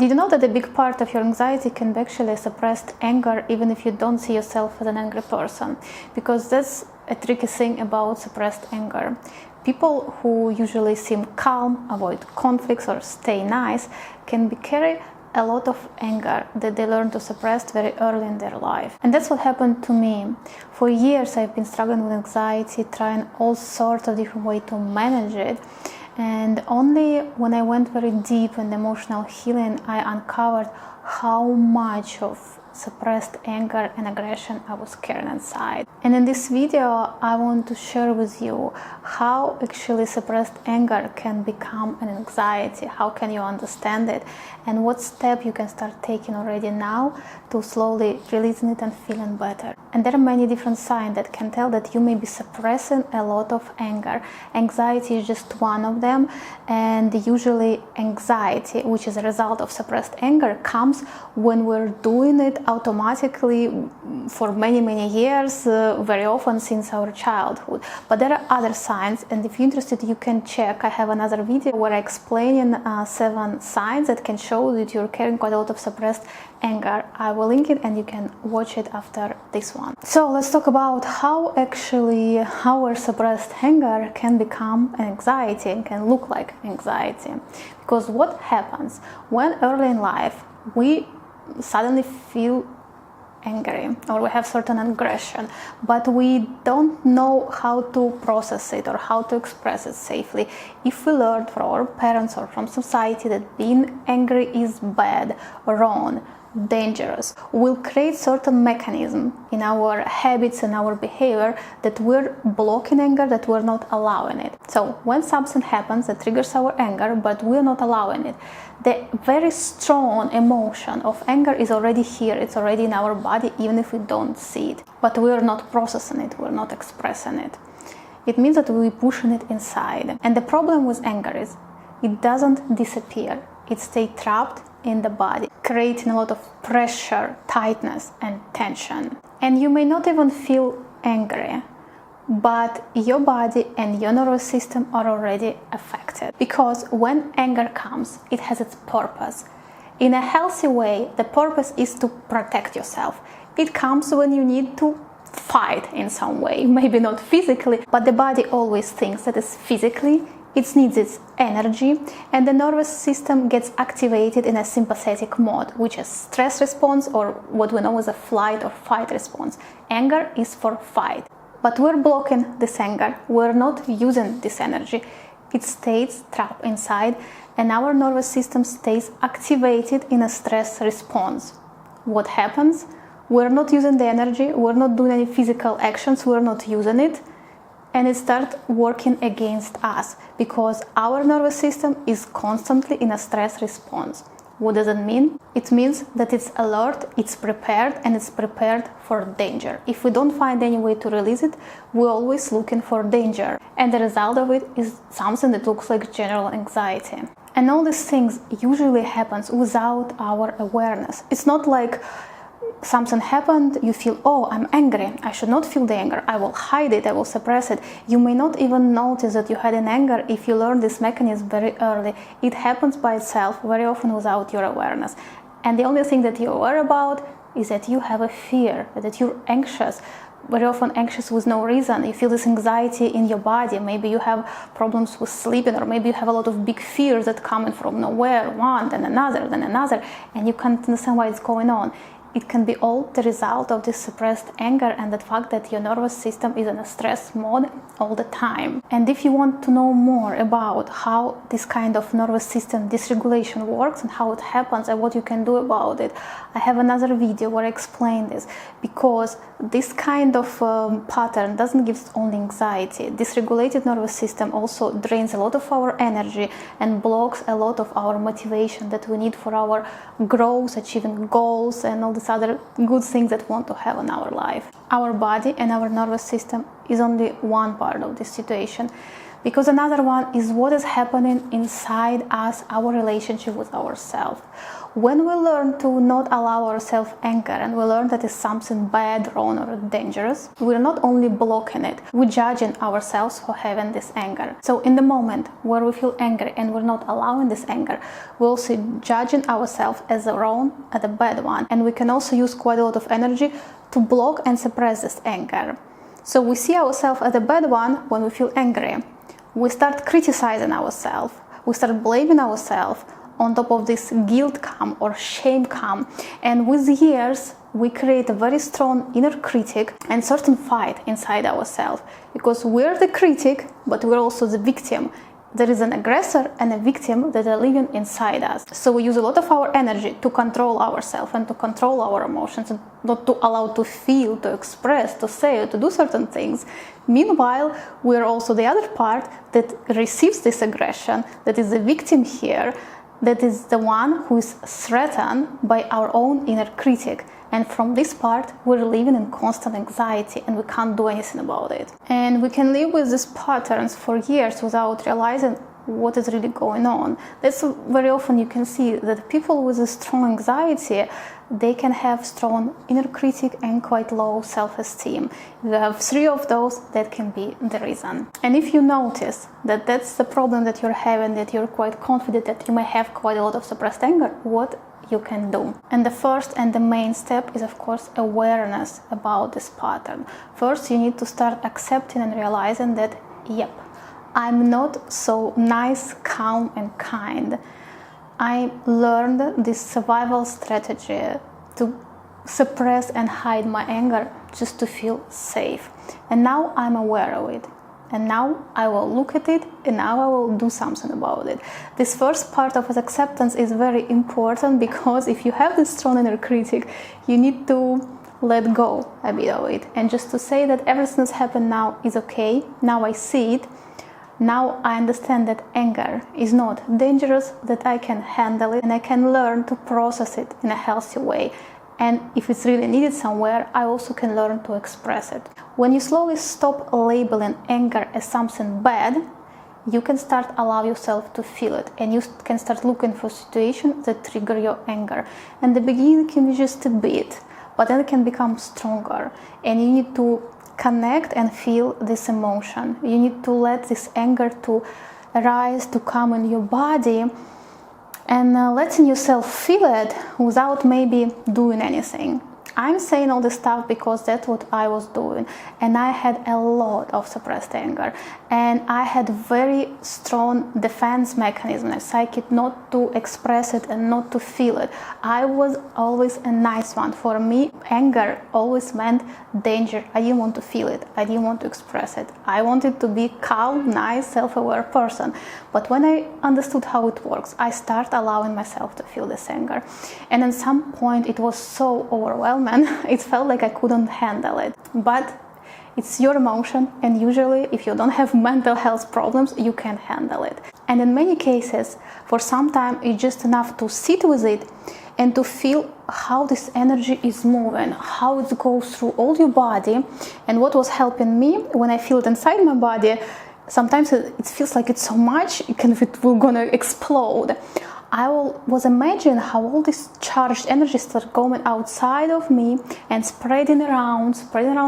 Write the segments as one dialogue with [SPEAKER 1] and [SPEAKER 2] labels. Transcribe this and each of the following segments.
[SPEAKER 1] Did you know that a big part of your anxiety can be actually suppressed anger, even if you don't see yourself as an angry person? Because that's a tricky thing about suppressed anger. People who usually seem calm, avoid conflicts, or stay nice can carry a lot of anger that they learn to suppress very early in their life. And that's what happened to me. For years I've been struggling with anxiety, trying all sorts of different ways to manage it. And only when I went very deep in emotional healing, I uncovered how much of suppressed anger and aggression I was carrying inside. And in this video, I want to share with you how actually suppressed anger can become an anxiety, how can you understand it, and what step you can start taking already now to slowly releasing it and feeling better. And there are many different signs that can tell that you may be suppressing a lot of anger. Anxiety is just one of them, and usually anxiety, which is a result of suppressed anger, comes when we're doing it automatically for many years, very often since our childhood. But there are other signs, and if you're interested, you can check. I have another video where I explain 7 signs that can show that you're carrying quite a lot of suppressed anger. I will link it and you can watch it after this one. So let's talk about how actually our suppressed anger can become an anxiety and can look like anxiety. Because what happens when early in life we suddenly feel angry or we have certain aggression, but we don't know how to process it or how to express it safely. If we learned from our parents or from society that being angry is bad, wrong, dangerous, we'll create certain mechanism in our habits and our behavior that we're blocking anger, that we're not allowing it. So when something happens that triggers our anger, but we're not allowing it, the very strong emotion of anger is already here, it's already in our body, even if we don't see it. But we're not processing it, we're not expressing it. It means that we're pushing it inside. And the problem with anger is it doesn't disappear, it stays trapped in the body, creating a lot of pressure, tightness, and tension. And you may not even feel angry, but your body and your nervous system are already affected. Because when anger comes, it has its purpose. In a healthy way, the purpose is to protect yourself. It comes when you need to fight in some way, maybe not physically, but the body always thinks that it's physically, it needs its energy, and the nervous system gets activated in a sympathetic mode, which is stress response, or what we know as a flight or fight response. Anger is for fight. But we're blocking this anger, we're not using this energy. It stays trapped inside, and our nervous system stays activated in a stress response. What happens? We're not using the energy, we're not doing any physical actions, we're not using it, and it starts working against us because our nervous system is constantly in a stress response. What does it mean? It means that it's alert, it's prepared, and it's prepared for danger. If we don't find any way to release it, we're always looking for danger. And the result of it is something that looks like general anxiety. And all these things usually happens without our awareness. It's not like something happened, you feel, oh, I'm angry, I should not feel the anger, I will hide it, I will suppress it. You may not even notice that you had an anger if you learn this mechanism very early. It happens by itself very often without your awareness. And the only thing that you're aware about is that you have a fear, that you're anxious, very often anxious with no reason. You feel this anxiety in your body. Maybe you have problems with sleeping, or maybe you have a lot of big fears that come in from nowhere, one, then another, and you can't understand why it's going on. It can be all the result of this suppressed anger and the fact that your nervous system is in a stress mode all the time. And if you want to know more about how this kind of nervous system dysregulation works and how it happens and what you can do about it, I have another video where I explain this, because this kind of pattern doesn't give only anxiety. Dysregulated nervous system also drains a lot of our energy and blocks a lot of our motivation that we need for our growth, achieving goals, and all these other good things that we want to have in our life. Our body and our nervous system is only one part of this situation. Because another one is what is happening inside us, our relationship with ourselves. When we learn to not allow ourselves anger, and we learn that it's something bad, wrong, or dangerous, we're not only blocking it, we're judging ourselves for having this anger. So in the moment where we feel angry and we're not allowing this anger, we're also judging ourselves as a wrong, as a bad one. And we can also use quite a lot of energy to block and suppress this anger. So we see ourselves as a bad one when we feel angry. We start criticizing ourselves. We start blaming ourselves. On top of this, guilt come or shame come. And with years, we create a very strong inner critic and certain fight inside ourselves. Because we're the critic, but we're also the victim. There is an aggressor and a victim that are living inside us. So we use a lot of our energy to control ourselves and to control our emotions and not to allow to feel, to express, to say, or to do certain things. Meanwhile, we're also the other part that receives this aggression, that is the victim here, that is the one who is threatened by our own inner critic. And from this part, we're living in constant anxiety and we can't do anything about it. And we can live with these patterns for years without realizing what is really going on. That's very often you can see that people with a strong anxiety, they can have strong inner critic and quite low self-esteem. If you have 3 of those, that can be the reason. And if you notice that that's the problem that you're having, that you're quite confident that you may have quite a lot of suppressed anger, what you can do. And the first and the main step is, of course, awareness about this pattern. First, you need to start accepting and realizing that, yep, I'm not so nice, calm, and kind. I learned this survival strategy to suppress and hide my anger just to feel safe. And now I'm aware of it. And now I will look at it and now I will do something about it. This first part of acceptance is very important because if you have this strong inner critic, you need to let go a bit of it. And just to say that everything that's happened now is okay. Now I see it. Now I understand that anger is not dangerous, that I can handle it and I can learn to process it in a healthy way. And if it's really needed somewhere, I also can learn to express it. When you slowly stop labeling anger as something bad, you can start allow yourself to feel it and you can start looking for situations that trigger your anger. And the beginning can be just a bit, but then it can become stronger and you need to connect and feel this emotion. You need to let this anger to rise, to come in your body and letting yourself feel it without maybe doing anything. I'm saying all this stuff because that's what I was doing, and I had a lot of suppressed anger and I had very strong defense mechanism and psyche not to express it and not to feel it. I was always a nice one. For me, anger always meant danger. I didn't want to feel it. I didn't want to express it. I wanted to be calm, nice, self-aware person. But when I understood how it works, I started allowing myself to feel this anger. And at some point it was so overwhelming. It felt like I couldn't handle it. But it's your emotion, and usually if you don't have mental health problems, you can handle it. And in many cases, for some time, it's just enough to sit with it and to feel how this energy is moving, how it goes through all your body. And what was helping me when I feel it inside my body, sometimes it feels like it's so much, it will gonna explode. I was imagining how all this charged energy started going outside of me and spreading around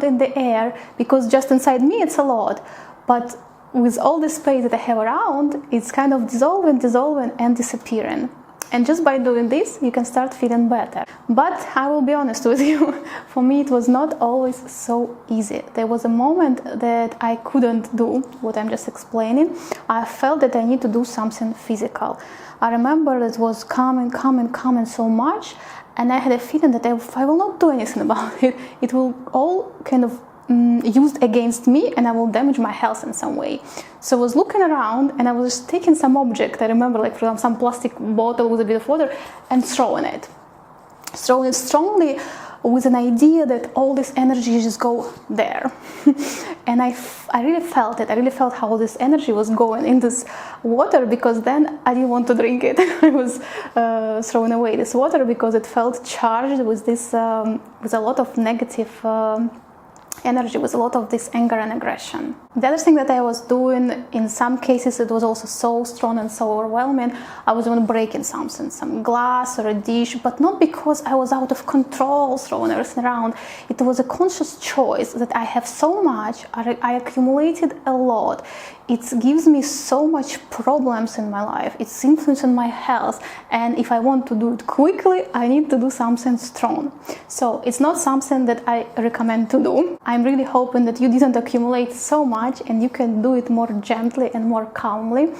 [SPEAKER 1] in the air, because just inside me it's a lot. But with all the space that I have around, it's kind of dissolving and disappearing. And just by doing this, you can start feeling better. But I will be honest with you, for me it was not always so easy. There was a moment that I couldn't do what I'm just explaining. I felt that I need to do something physical. I remember that it was coming so much, and I had a feeling that if I will not do anything about it, it will all kind of used against me and I will damage my health in some way. So I was looking around and I was just taking some object, I remember, like for example some plastic bottle with a bit of water, and throwing it strongly with an idea that all this energy just go there. And I really felt it. I really felt how this energy was going in this water, because then I didn't want to drink it. I was throwing away this water because it felt charged with this with a lot of negative energy, with a lot of this anger and aggression. The other thing that I was doing, in some cases it was also so strong and so overwhelming, I was even breaking something, some glass or a dish, but not because I was out of control throwing everything around. It was a conscious choice that I have so much, I accumulated a lot. It gives me so much problems in my life, it's influencing my health, and if I want to do it quickly, I need to do something strong. So it's not something that I recommend to do. I'm really hoping that you didn't accumulate so much and you can do it more gently and more calmly.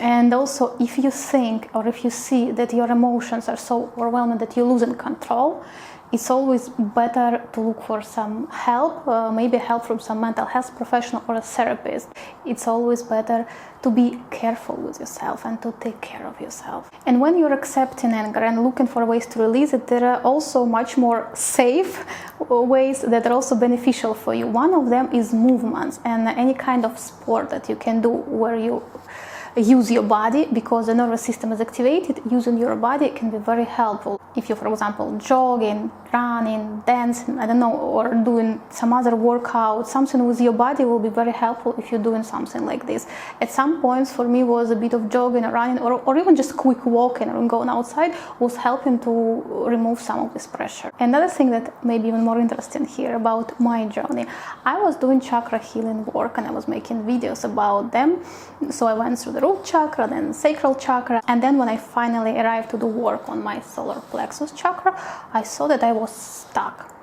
[SPEAKER 1] And also, if you think or if you see that your emotions are so overwhelming that you're losing control, it's always better to look for some help, maybe help from some mental health professional or a therapist. It's always better to be careful with yourself and to take care of yourself. And when you're accepting anger and looking for ways to release it, there are also much more safe ways that are also beneficial for you. One of them is movements and any kind of sport that you can do where you use your body, because the nervous system is activated. Using your body can be very helpful. If you, for example, jogging, running, dancing, I don't know, or doing some other workout, something with your body will be very helpful if you're doing something like this. At some points for me was a bit of jogging or running or even just quick walking or going outside was helping to remove some of this pressure. Another thing that may be even more interesting here about my journey, I was doing chakra healing work and I was making videos about them. So I went through the root chakra, then sacral chakra, and then when I finally arrived to do work on my solar plexus chakra, I saw that I was stuck.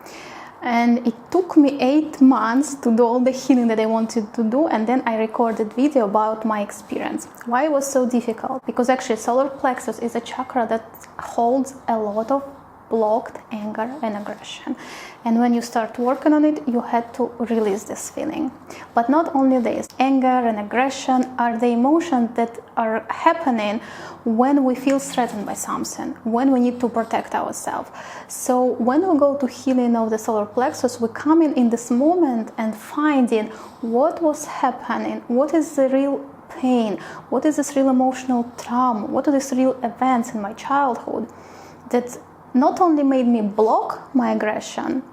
[SPEAKER 1] And it took me 8 months to do all the healing that I wanted to do, and then I recorded video about my experience. Why it was so difficult? Because actually solar plexus is a chakra that holds a lot of blocked anger and aggression, and when you start working on it, you had to release this feeling. But not only this, anger and aggression are the emotions that are happening when we feel threatened by something, when we need to protect ourselves. So when we go to healing of the solar plexus, we come in this moment and finding what was happening, what is the real pain, what is this real emotional trauma, what are these real events in my childhood that not only made me block my aggression,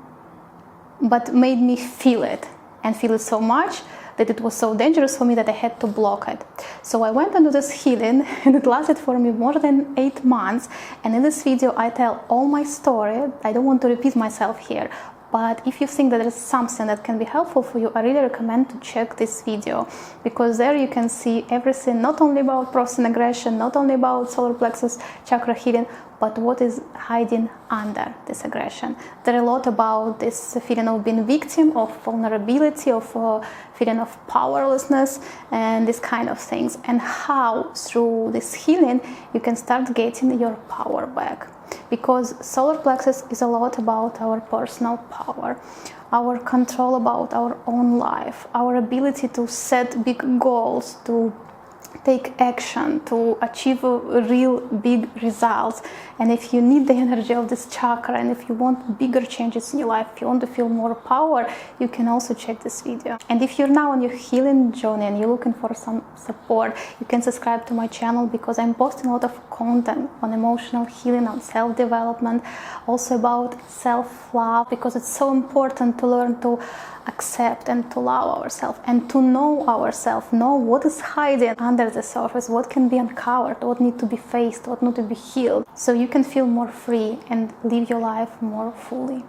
[SPEAKER 1] but made me feel it, and feel it so much that it was so dangerous for me that I had to block it. So I went into this healing and it lasted for me more than 8 months. And in this video I tell all my story. I don't want to repeat myself here, but if you think that there is something that can be helpful for you, I really recommend to check this video, because there you can see everything, not only about processing aggression, not only about solar plexus chakra healing, but what is hiding under this aggression. There are a lot about this feeling of being victim, of vulnerability, of feeling of powerlessness, and these kind of things, and how through this healing you can start getting your power back. Because solar plexus is a lot about our personal power, our control about our own life, our ability to set big goals, to take action, to achieve real big results. And if you need the energy of this chakra, and if you want bigger changes in your life, if you want to feel more power, you can also check this video. And if you're now on your healing journey and you're looking for some support, you can subscribe to my channel, because I'm posting a lot of content on emotional healing, on self-development, also about self-love, because it's so important to learn to accept and to love ourselves and to know ourselves, know what is hiding under the surface, what can be uncovered, what needs to be faced, what needs to be healed, so you can feel more free and live your life more fully.